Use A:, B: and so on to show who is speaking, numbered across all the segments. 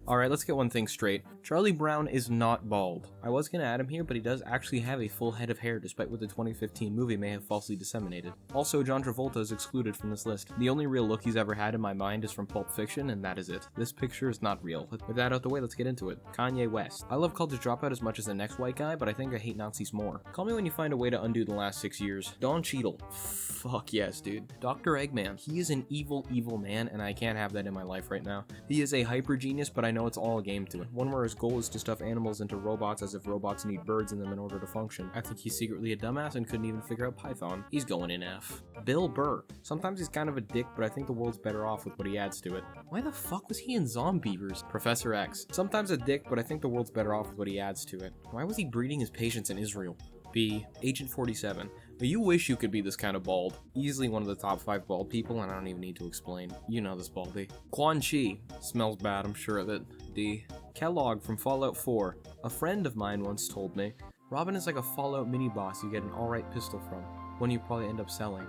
A: Alright, let's get one thing straight. Charlie Brown is not bald. I was gonna add him here, but he does actually have a full head of hair, despite what the 2015 movie may have falsely disseminated. Also, John Travolta is excluded from this list. The only real look he's ever had in my mind is from Pulp Fiction, and that is it. This picture is not real. With that out the way, let's get into it. Kanye West. I love College Dropout as much as the next white guy, but I think I hate Nazis more. Call me when you find a way to undo the last 6 years. Don Cheadle. Fuck yes, dude. Dr. Eggman. He is an evil, evil man, and I can't have that in my life right now. He is a hyper genius, but I know it's all a game to it. One where his goal is to stuff animals into robots as if robots need birds in them in order to function. I think he's secretly a dumbass and couldn't even figure out Python. He's going in F. Bill Burr. Sometimes he's kind of a dick, but I think the world's better off with what he adds to it. Why the fuck was he in Zombievers? Professor X. Sometimes a dick, but I think the world's better off with what he adds to it. Why was he breeding his patients in Israel? B. Agent 47. You wish you could be this kind of bald. Easily one of the top 5 bald people, and I don't even need to explain. You know this, Baldy. Quan Chi. Smells bad, I'm sure of it. D. Kellogg from Fallout 4. A friend of mine once told me, Robin is like a Fallout mini-boss you get an alright pistol from. One you probably end up selling.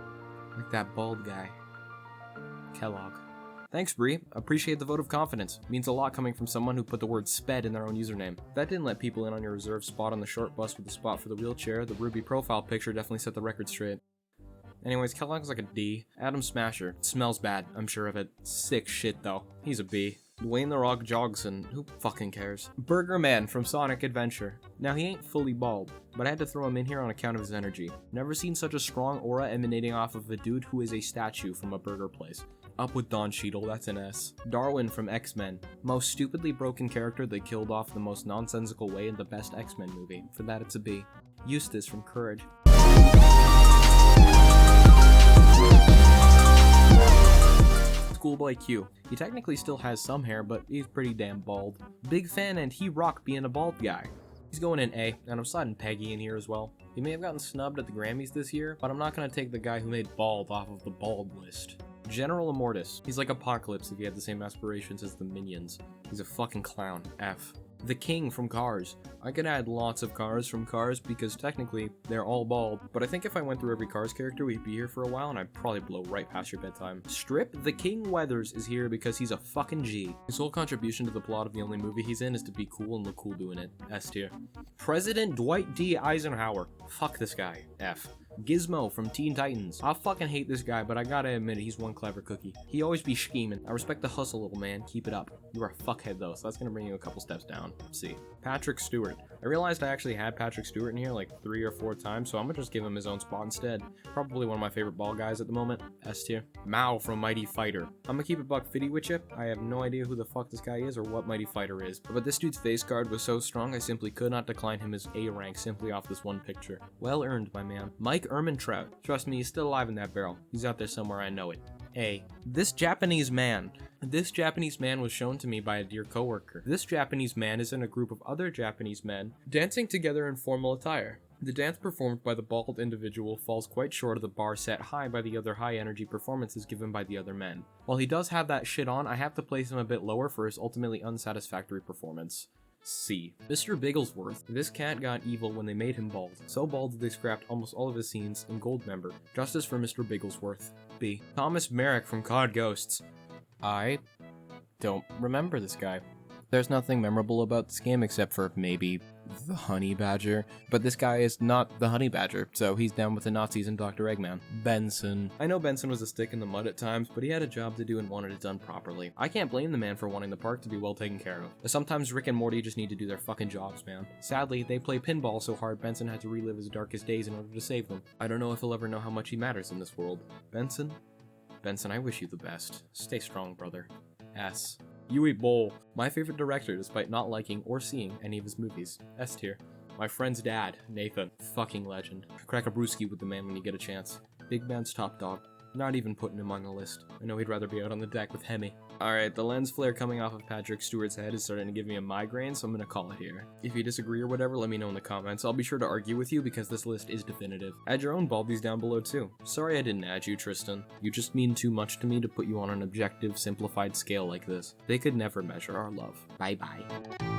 A: Like that bald guy. Kellogg. Thanks, Bree. Appreciate the vote of confidence. Means a lot coming from someone who put the word SPED in their own username. That didn't let people in on your reserved spot on the short bus with the spot for the wheelchair. The Ruby profile picture definitely set the record straight. Anyways, Kellogg's like a D. Adam Smasher. Smells bad, I'm sure of it. Sick shit though. He's a B. Dwayne The Rock Johnson. Who fucking cares? Burger Man from Sonic Adventure. Now he ain't fully bald, but I had to throw him in here on account of his energy. Never seen such a strong aura emanating off of a dude who is a statue from a burger place. Up with Don Cheadle, that's an S. Darwin from X-Men. Most stupidly broken character they killed off the most nonsensical way in the best X-Men movie. For that it's a B. Eustace from Courage. Schoolboy Q. He technically still has some hair, but he's pretty damn bald. Big fan and he rocked being a bald guy. He's going in A, and I'm sliding Peggy in here as well. He may have gotten snubbed at the Grammys this year, but I'm not gonna take the guy who made bald off of the bald list. General Immortus. He's like Apocalypse if he had the same aspirations as the Minions. He's a fucking clown. F. The King from Cars. I could add lots of Cars from Cars because technically they're all bald, but I think if I went through every Cars character we'd be here for a while and I'd probably blow right past your bedtime. Strip. The King Weathers is here because he's a fucking G. His whole contribution to the plot of the only movie he's in is to be cool and look cool doing it. S tier. President Dwight D. Eisenhower. Fuck this guy. F. Gizmo from Teen Titans. I fucking hate this guy, but I gotta admit it, he's one clever cookie. He always be scheming. I respect the hustle, little man. Keep it up. You are a fuckhead though, so that's gonna bring you a couple steps down. C. Patrick Stewart. I realized I actually had Patrick Stewart in here like 3 or 4 times, so I'm gonna just give him his own spot instead. Probably one of my favorite ball guys at the moment. S tier. Mao from Mighty Fighter. I'm gonna keep it buck fitty with you. I have no idea who the fuck this guy is or what Mighty Fighter is, but this dude's face card was so strong I simply could not decline him as A rank simply off this one picture. Well earned, my man. Mike Ehrmantraut. Trust me, he's still alive in that barrel. He's out there somewhere, I know it. A. This Japanese man. This Japanese man was shown to me by a dear coworker. This Japanese man is in a group of other Japanese men dancing together in formal attire. The dance performed by the bald individual falls quite short of the bar set high by the other high-energy performances given by the other men. While he does have that shit on, I have to place him a bit lower for his ultimately unsatisfactory performance. C. Mr. Bigglesworth. This cat got evil when they made him bald. So bald that they scrapped almost all of his scenes in Goldmember. Justice for Mr. Bigglesworth. B. Thomas Merrick from COD Ghosts. I don't remember this guy. There's nothing memorable about this game except for maybe the Honey Badger, but this guy is not the Honey Badger, so he's down with the Nazis and Dr. Eggman. Benson. I know Benson was a stick in the mud at times, but he had a job to do and wanted it done properly. I can't blame the man for wanting the park to be well taken care of, but sometimes Rick and Morty just need to do their fucking jobs, man. Sadly, they play pinball so hard Benson had to relive his darkest days in order to save them. I don't know if he'll ever know how much he matters in this world. Benson? Benson, I wish you the best. Stay strong, brother. S. Uwe Boll. My favorite director despite not liking or seeing any of his movies. S tier. My friend's dad, Nathan. Fucking legend. Crack a brewski with the man when you get a chance. Big Ben's top dog. Not even putting him on the list. I know he'd rather be out on the deck with Hemi. Alright, the lens flare coming off of Patrick Stewart's head is starting to give me a migraine, so I'm gonna call it here. If you disagree or whatever, let me know in the comments. I'll be sure to argue with you because this list is definitive. Add your own baldies down below too. Sorry I didn't add you, Tristan. You just mean too much to me to put you on an objective, simplified scale like this. They could never measure our love. Bye bye.